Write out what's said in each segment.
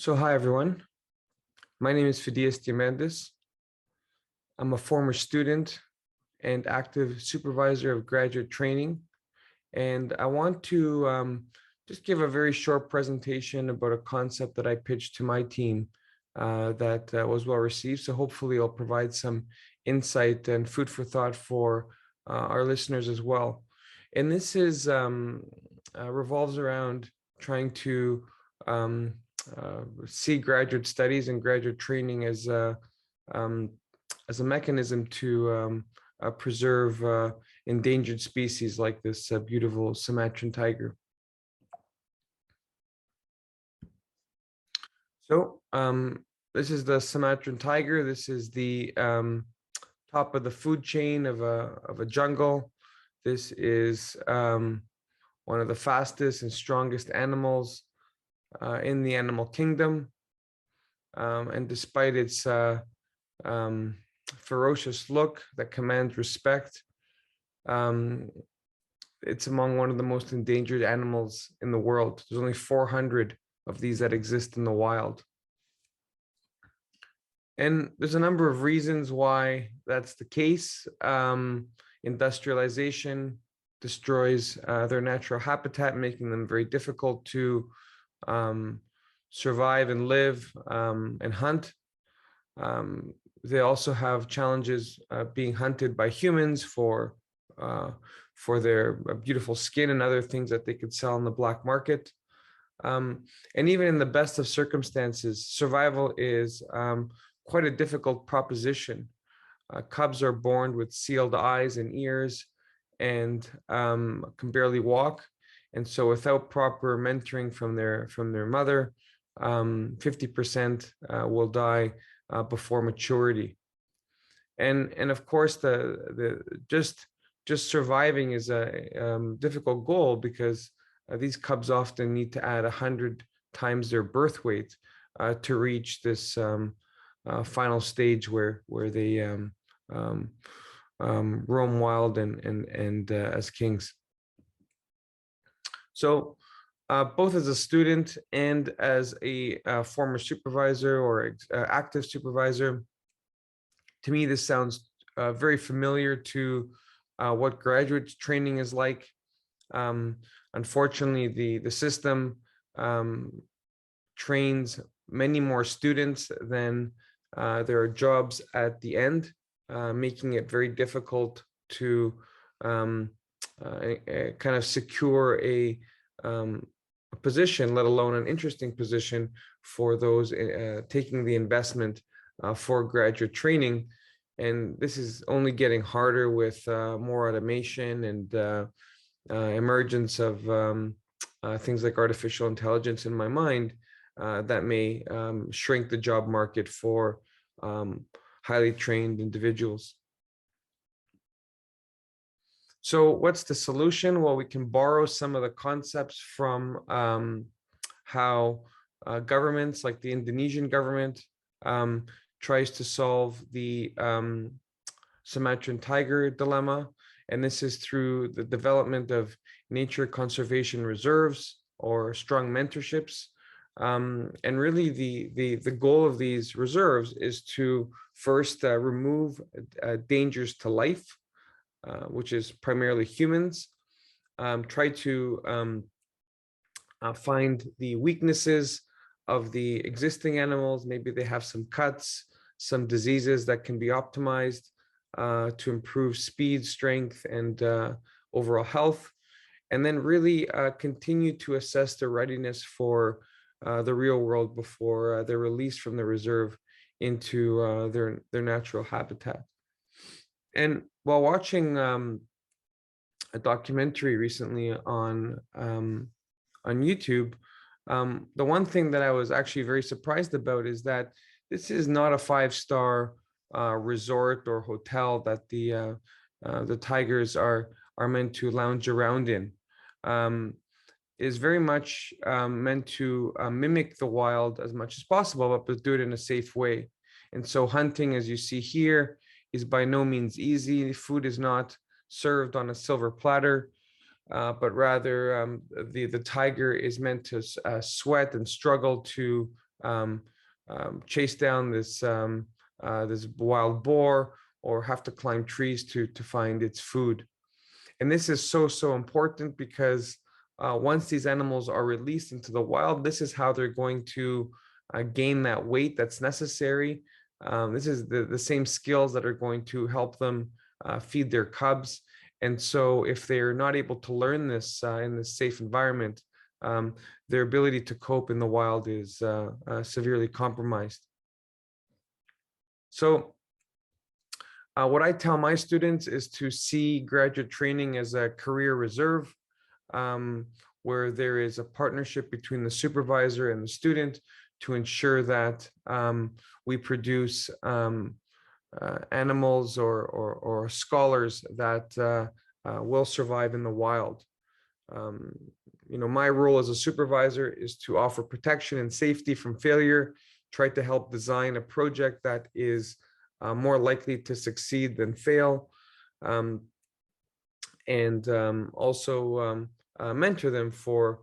So hi everyone, my name is Phidias Diamandis. I'm a former student and active supervisor of graduate training, and I want to just give a very short presentation about a concept that I pitched to my team that was well received. So hopefully I'll provide some insight and food for thought for our listeners as well. And this is revolves around trying to see graduate studies and graduate training as a mechanism to preserve endangered species like this beautiful Sumatran tiger. So this is the Sumatran tiger. This is the top of the food chain of a jungle. This is one of the fastest and strongest animals in the animal kingdom. And despite its ferocious look that commands respect, it's among one of the most endangered animals in the world. There's only 400 of these that exist in the wild. And there's a number of reasons why that's the case. Industrialization destroys their natural habitat, making them very difficult to survive and live and hunt. They also have challenges being hunted by humans for their beautiful skin and other things that they could sell in the black market. And even in the best of circumstances, survival is quite a difficult proposition. Cubs are born with sealed eyes and ears and can barely walk. And so without proper mentoring from their mother, 50% will die before maturity. And of course, just surviving is a difficult goal because these cubs often need to add 100 times their birth weight to reach this final stage where they roam wild and as kings. So both as a student and as a former supervisor or active supervisor, to me, this sounds very familiar to what graduate training is like. Unfortunately, the system trains many more students than there are jobs at the end, making it very difficult to kind of secure a position, let alone an interesting position for those taking the investment for graduate training. And this is only getting harder with more automation and emergence of things like artificial intelligence, in my mind, that may shrink the job market for highly trained individuals. So what's the solution? Well, we can borrow some of the concepts from how governments like the Indonesian government tries to solve the Sumatran tiger dilemma. And this is through the development of nature conservation reserves or strong mentorships. And really the goal of these reserves is to first remove dangers to life, which is primarily humans, try to find the weaknesses of the existing animals. Maybe they have some cuts, some diseases that can be optimized to improve speed, strength, and overall health. And then really continue to assess their readiness for the real world before they're released from the reserve into their natural habitat. And while watching a documentary recently on YouTube, the one thing that I was actually very surprised about is that this is not a 5-star resort or hotel that the tigers are meant to lounge around in. Is very much meant to mimic the wild as much as possible, but do it in a safe way. And so hunting, as you see here, is by no means easy. Food is not served on a silver platter, but rather the tiger is meant to sweat and struggle to chase down this wild boar, or have to climb trees to find its food. And this is so important because once these animals are released into the wild, this is how they're going to gain that weight that's necessary. This is the same skills that are going to help them feed their cubs. And so if they're not able to learn this in this safe environment, their ability to cope in the wild is severely compromised. So what I tell my students is to see graduate training as a career reserve, where there is a partnership between the supervisor and the student to ensure that we produce animals or scholars that will survive in the wild. My role as a supervisor is to offer protection and safety from failure, try to help design a project that is more likely to succeed than fail, and also mentor them for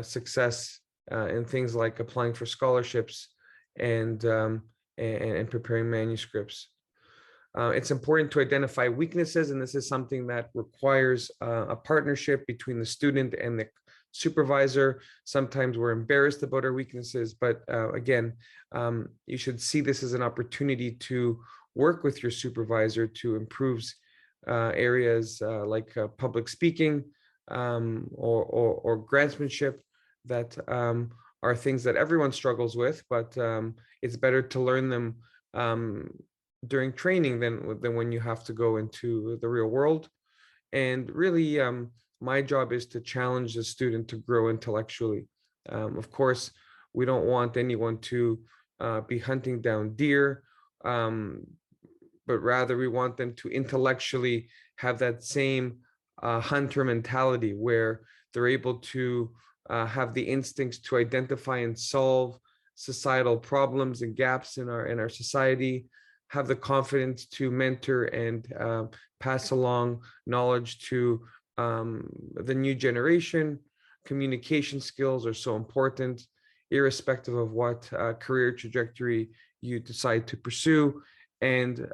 success in things like applying for scholarships and preparing manuscripts. It's important to identify weaknesses, and this is something that requires a partnership between the student and the supervisor. Sometimes we're embarrassed about our weaknesses, but again, you should see this as an opportunity to work with your supervisor to improve areas like public speaking or grantsmanship that are things that everyone struggles with, but it's better to learn them during training than when you have to go into the real world. And really, my job is to challenge the student to grow intellectually. Of course, we don't want anyone to be hunting down deer, but rather we want them to intellectually have that same hunter mentality where they're able to have the instincts to identify and solve societal problems and gaps in our society, have the confidence to mentor and pass along knowledge to the new generation. Communication skills are so important, irrespective of what career trajectory you decide to pursue. And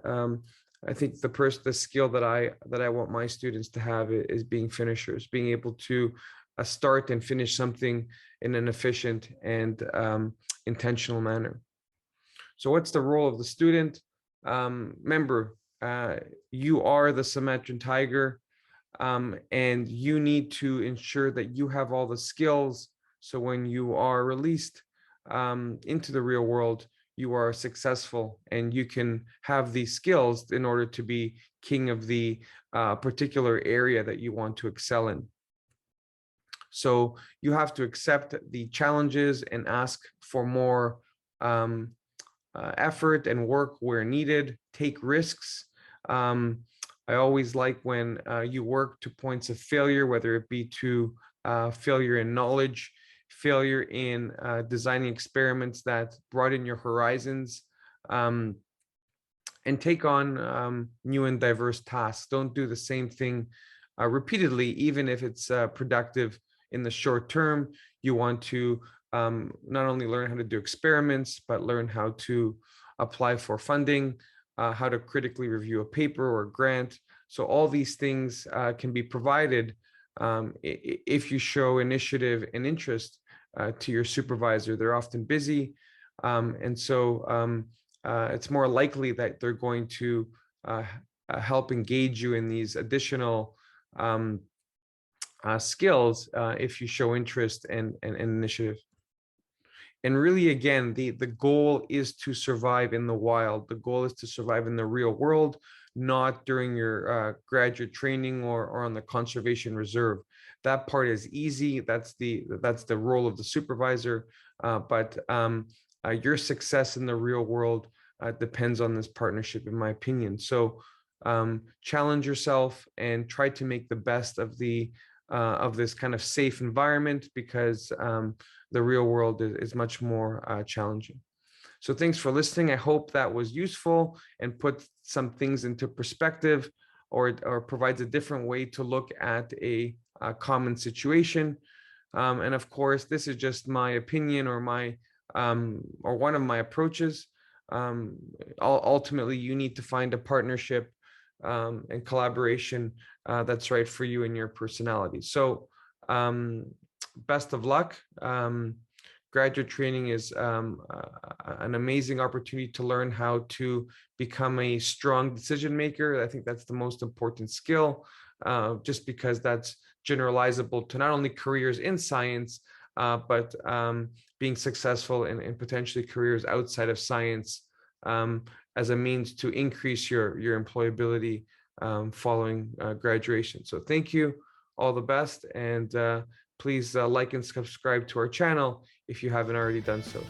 I think the skill that I want my students to have is being finishers, being able to start and finish something in an efficient and intentional manner. So what's the role of the student? Remember, you are the Sumatran Tiger, and you need to ensure that you have all the skills so when you are released into the real world, you are successful and you can have these skills in order to be king of the particular area that you want to excel in. So you have to accept the challenges and ask for more effort and work where needed, take risks. I always like when you work to points of failure, whether it be to failure in knowledge, failure in designing experiments that broaden your horizons, and take on new and diverse tasks. Don't do the same thing repeatedly, even if it's productive in the short term. You want to not only learn how to do experiments, but learn how to apply for funding, how to critically review a paper or a grant. So all these things can be provided if you show initiative and interest to your supervisor. They're often busy, and so it's more likely that they're going to help engage you in these additional skills if you show interest and initiative. And really, again, the goal is to survive in the wild. The goal is to survive in the real world, not during your graduate training or on the conservation reserve. That part is easy. That's the role of the supervisor. But your success in the real world depends on this partnership, in my opinion. So challenge yourself and try to make the best of this kind of safe environment, because the real world is much more challenging. So thanks for listening. I hope that was useful and put some things into perspective, or provides a different way to look at a common situation. And of course, this is just my opinion or my or one of my approaches. Um, Ultimately, you need to find a partnership and collaboration that's right for you and your personality. So, best of luck. Graduate training is an amazing opportunity to learn how to become a strong decision maker. I think that's the most important skill, just because that's generalizable to not only careers in science, but being successful in potentially careers outside of science, as a means to increase your employability following graduation. So thank you, all the best, and please like and subscribe to our channel if you haven't already done so.